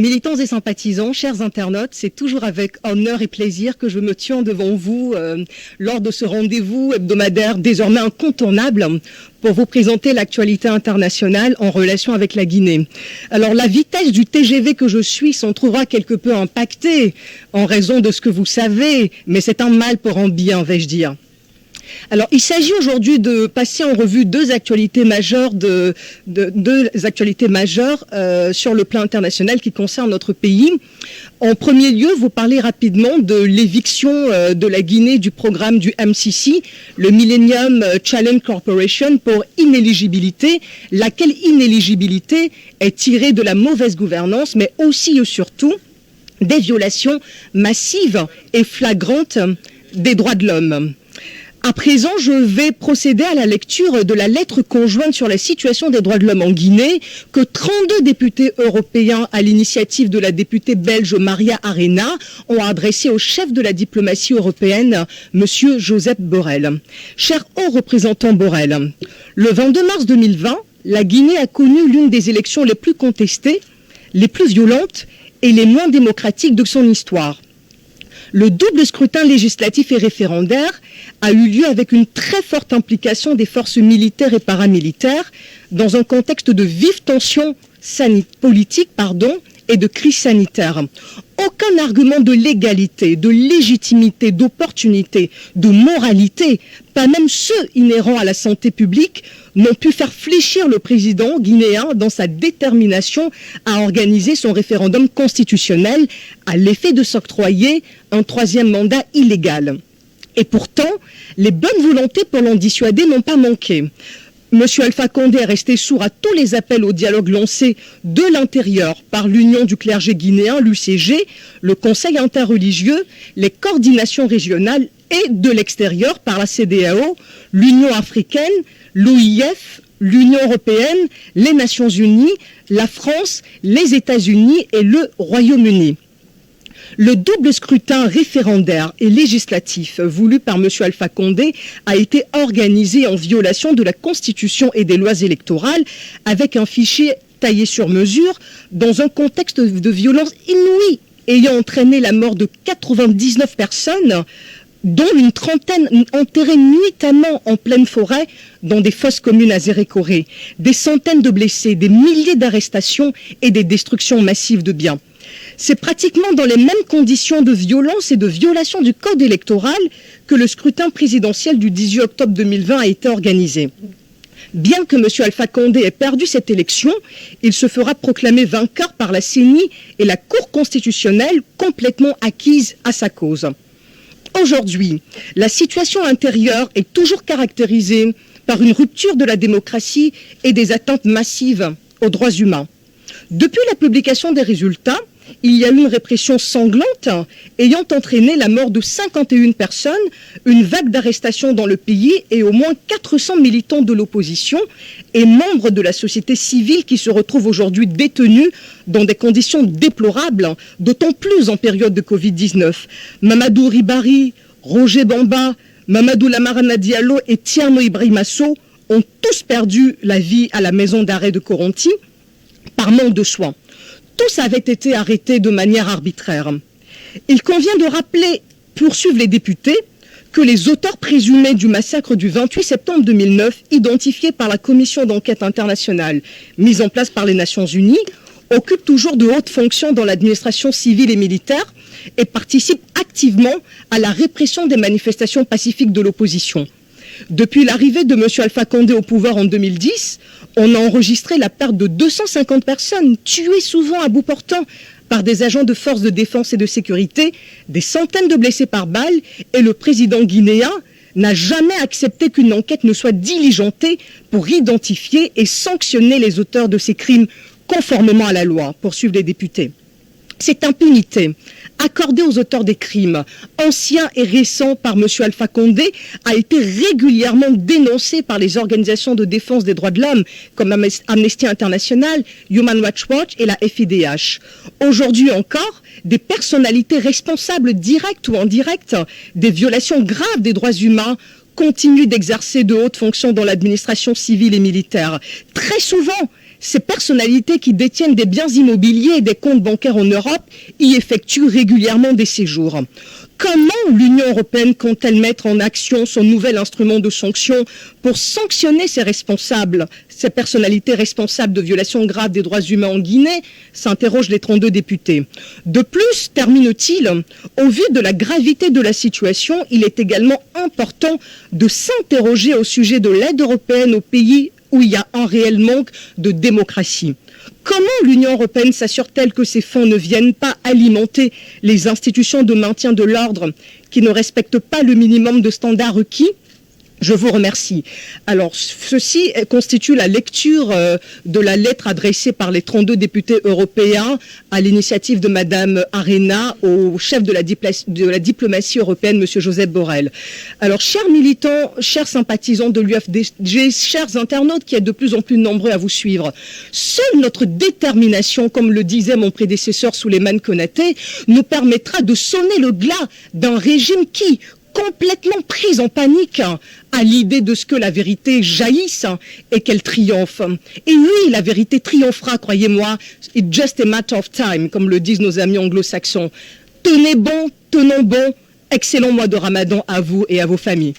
Militants et sympathisants, chers internautes, c'est toujours avec honneur et plaisir que je me tiens devant vous lors de ce rendez-vous hebdomadaire désormais incontournable pour vous présenter l'actualité internationale en relation avec la Guinée. Alors la vitesse du TGV que je suis s'en trouvera quelque peu impactée en raison de ce que vous savez, mais c'est un mal pour un bien, vais-je dire. Alors, il s'agit aujourd'hui de passer en revue deux actualités majeures sur le plan international qui concernent notre pays. En premier lieu, vous parlez rapidement de l'éviction de la Guinée du programme du MCC, le Millennium Challenge Corporation, pour inéligibilité, laquelle inéligibilité est tirée de la mauvaise gouvernance, mais aussi et surtout des violations massives et flagrantes des droits de l'homme. À présent, je vais procéder à la lecture de la lettre conjointe sur la situation des droits de l'homme en Guinée que 32 députés européens, à l'initiative de la députée belge Maria Arena, ont adressée au chef de la diplomatie européenne, M. Josep Borrell. Cher haut représentant Borrell, le 22 mars 2020, la Guinée a connu l'une des élections les plus contestées, les plus violentes et les moins démocratiques de son histoire. Le double scrutin législatif et référendaire a eu lieu avec une très forte implication des forces militaires et paramilitaires dans un contexte de vive tension politique et de crise sanitaire. Aucun argument de légalité, de légitimité, d'opportunité, de moralité, pas même ceux inhérents à la santé publique, n'ont pu faire fléchir le président guinéen dans sa détermination à organiser son référendum constitutionnel à l'effet de s'octroyer un troisième mandat illégal. Et pourtant, les bonnes volontés pour l'en dissuader n'ont pas manqué. M. Alpha Condé est resté sourd à tous les appels au dialogue lancés de l'intérieur par l'Union du clergé guinéen, l'UCG, le Conseil interreligieux, les coordinations régionales et de l'extérieur par la CEDEAO, l'Union africaine, l'OIF, l'Union européenne, les Nations unies, la France, les États-Unis et le Royaume-Uni. Le double scrutin référendaire et législatif voulu par M. Alpha Condé a été organisé en violation de la Constitution et des lois électorales avec un fichier taillé sur mesure dans un contexte de violence inouïe ayant entraîné la mort de 99 personnes, dont une trentaine enterrées nuitamment en pleine forêt dans des fosses communes à Zérékoré, des centaines de blessés, des milliers d'arrestations et des destructions massives de biens. C'est pratiquement dans les mêmes conditions de violence et de violation du code électoral que le scrutin présidentiel du 18 octobre 2020 a été organisé. Bien que M. Alpha Condé ait perdu cette élection, il se fera proclamer vainqueur par la CENI et la Cour constitutionnelle complètement acquise à sa cause. Aujourd'hui, la situation intérieure est toujours caractérisée par une rupture de la démocratie et des atteintes massives aux droits humains. Depuis la publication des résultats, il y a eu une répression sanglante ayant entraîné la mort de 51 personnes, une vague d'arrestations dans le pays et au moins 400 militants de l'opposition et membres de la société civile qui se retrouvent aujourd'hui détenus dans des conditions déplorables, d'autant plus en période de Covid-19. Mamadou Ribari, Roger Bamba, Mamadou Lamarana Diallo et Thierno Ibrahimasso ont tous perdu la vie à la maison d'arrêt de Koronti par manque de soins. Tous avaient été arrêtés de manière arbitraire. Il convient de rappeler, poursuivent les députés, que les auteurs présumés du massacre du 28 septembre 2009, identifiés par la commission d'enquête internationale mise en place par les Nations unies, occupent toujours de hautes fonctions dans l'administration civile et militaire et participent activement à la répression des manifestations pacifiques de l'opposition. Depuis l'arrivée de M. Alpha Condé au pouvoir en 2010, on a enregistré la perte de 250 personnes, tuées souvent à bout portant par des agents de forces de défense et de sécurité, des centaines de blessés par balle, et le président guinéen n'a jamais accepté qu'une enquête ne soit diligentée pour identifier et sanctionner les auteurs de ces crimes conformément à la loi, poursuivent les députés. Cette impunité accordée aux auteurs des crimes, anciens et récents par M. Alpha Condé, a été régulièrement dénoncée par les organisations de défense des droits de l'homme comme Amnesty International, Human Rights Watch et la FIDH. Aujourd'hui encore, des personnalités responsables directes ou indirectes des violations graves des droits humains continuent d'exercer de hautes fonctions dans l'administration civile et militaire. Très souvent, Ces personnalités qui détiennent des biens immobiliers et des comptes bancaires en Europe y effectuent régulièrement des séjours. Comment l'Union européenne compte-t-elle mettre en action son nouvel instrument de sanction pour sanctionner ces responsables, ces personnalités responsables de violations graves des droits humains en Guinée, s'interrogent les 32 députés. De plus, termine-t-il, au vu de la gravité de la situation, il est également important de s'interroger au sujet de l'aide européenne aux pays où il y a un réel manque de démocratie. Comment l'Union européenne s'assure-t-elle que ces fonds ne viennent pas alimenter les institutions de maintien de l'ordre qui ne respectent pas le minimum de standards requis ? Je vous remercie. Alors, ceci constitue la lecture de la lettre adressée par les 32 députés européens à l'initiative de Madame Arena au chef de la diplomatie européenne, Monsieur Josep Borrell. Alors, chers militants, chers sympathisants de l'UFDG, chers internautes qui êtes de plus en plus nombreux à vous suivre, seule notre détermination, comme le disait mon prédécesseur Souleymane Konaté, nous permettra de sonner le glas d'un régime qui, complètement prise en panique à l'idée de ce que la vérité jaillisse et qu'elle triomphe. Et oui, la vérité triomphera, croyez-moi. It's just a matter of time, comme le disent nos amis anglo-saxons. Tenez bon, tenons bon. Excellent mois de Ramadan à vous et à vos familles.